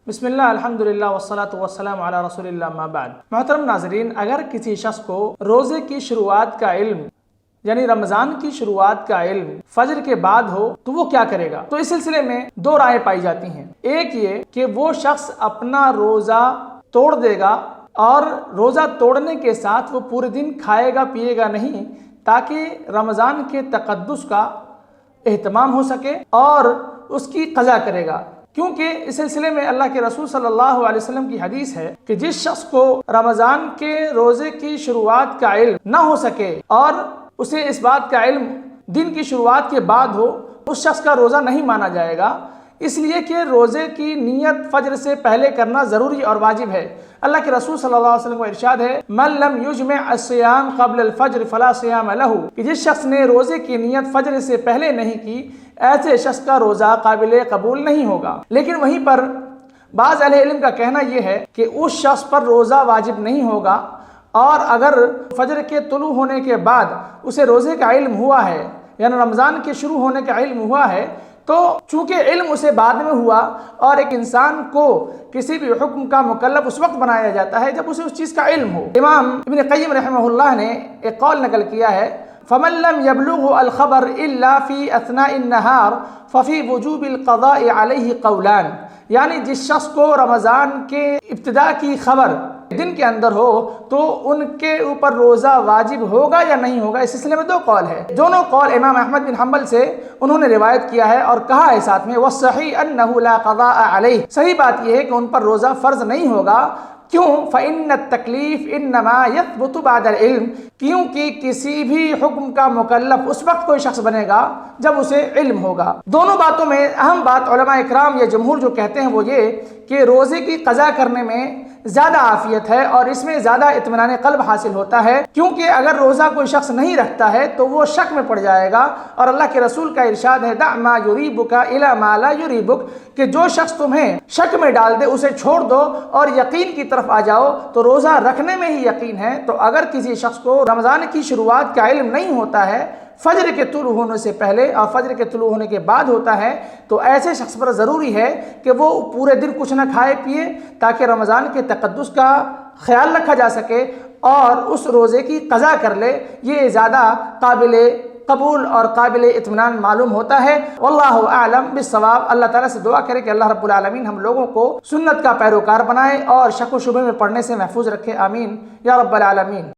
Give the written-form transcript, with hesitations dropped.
بسم اللہ الحمدللہ والصلاة والسلام علی رسول اللہ اما بعد۔ محترم ناظرین، اگر کسی شخص کو روزے کی شروعات کا علم یعنی رمضان کی شروعات کا علم فجر کے بعد ہو تو وہ کیا کرے گا؟ تو اس سلسلے میں دو رائے پائی جاتی ہیں۔ ایک یہ کہ وہ شخص اپنا روزہ توڑ دے گا اور روزہ توڑنے کے ساتھ وہ پورے دن کھائے گا پیے گا نہیں، تاکہ رمضان کے تقدس کا اہتمام ہو سکے اور اس کی قضا کرے گا، کیونکہ اس سلسلے میں اللہ کے رسول صلی اللہ علیہ وسلم کی حدیث ہے کہ جس شخص کو رمضان کے روزے کی شروعات کا علم نہ ہو سکے اور اسے اس بات کا علم دن کی شروعات کے بعد ہو، اس شخص کا روزہ نہیں مانا جائے گا، اس لیے کہ روزے کی نیت فجر سے پہلے کرنا ضروری اور واجب ہے۔ اللہ کے رسول صلی اللہ علیہ وسلم کا ارشاد ہے، من لم یجمع الصیام قبل الفجر فلا صیام لہ، کہ جس شخص نے روزے کی نیت فجر سے پہلے نہیں کی، ایسے شخص کا روزہ قابل قبول نہیں ہوگا۔ لیکن وہیں پر بعض اہل علم کا کہنا یہ ہے کہ اس شخص پر روزہ واجب نہیں ہوگا، اور اگر فجر کے طلوع ہونے کے بعد اسے روزے کا علم ہوا ہے یعنی رمضان کے شروع ہونے کا علم ہوا ہے، تو چونکہ علم اسے بعد میں ہوا اور ایک انسان کو کسی بھی حکم کا مکلف اس وقت بنایا جاتا ہے جب اسے اس چیز کا علم ہو۔ امام ابن قیم رحمہ اللہ نے ایک قول نقل کیا ہے، فَمَن لَّمْ يَبْلُغْهُ الْخَبَرْ إِلَّا فِي أَثْنَاءِ النَّهَارِ فَفِي وُجُوبِ الْقَضَاءِ عَلَيْهِ قَوْلَانِ، یعنی جس شخص کو رمضان کے ابتدا کی خبر دن کے اندر ہو تو ان کے اوپر روزہ واجب ہوگا یا نہیں ہوگا، اس سلسلے میں دو قول ہے۔ دونوں قول امام احمد بن حنبل سے انہوں نے روایت کیا ہے اور کہا ہے ساتھ میں وَالصَّحِيحُ أَنَّهُ لَا قَضَاءَ عَلَيْهِ، صحیح بات یہ ہے کہ ان پر روزہ فرض نہیں ہوگا۔ کیوں؟ فَإِنَّ التَّكْلِيفَ إِنَّمَا يَثْبُتُ بَعْدَ الْعِلْمِ، کیونکہ کسی بھی حکم کا مکلف اس وقت کوئی شخص بنے گا جب اسے علم ہوگا۔ دونوں باتوں میں اہم بات علماء اکرام یا جمہور جو کہتے ہیں وہ یہ کہ روزے کی قضا کرنے میں زیادہ عافیت ہے اور اس میں زیادہ اطمینان قلب حاصل ہوتا ہے، کیونکہ اگر روزہ کوئی شخص نہیں رکھتا ہے تو وہ شک میں پڑ جائے گا، اور اللہ کے رسول کا ارشاد ہے دع ما یریبک الی ما لا یریبک، کہ جو شخص تمہیں شک میں ڈال دے اسے چھوڑ دو اور یقین کی طرف آ جاؤ، تو روزہ رکھنے میں ہی یقین ہے۔ تو اگر کسی شخص کو رمضان کی شروعات کا علم نہیں ہوتا ہے، فجر کے طلوع ہونے سے پہلے اور فجر کے طلوع ہونے کے بعد ہوتا ہے، تو ایسے شخص پر ضروری ہے کہ وہ پورے دن کچھ نہ کھائے پیے تاکہ رمضان کے تقدس کا خیال رکھا جا سکے اور اس روزے کی قضا کر لے۔ یہ زیادہ قابل قبول اور قابل اطمینان معلوم ہوتا ہے۔ واللہ اعلم بالصواب۔ اللہ تعالیٰ سے دعا کرے کہ اللہ رب العالمین ہم لوگوں کو سنت کا پیروکار بنائے اور شک و شبہ میں پڑھنے سے محفوظ رکھے، آمین یا رب العالمین۔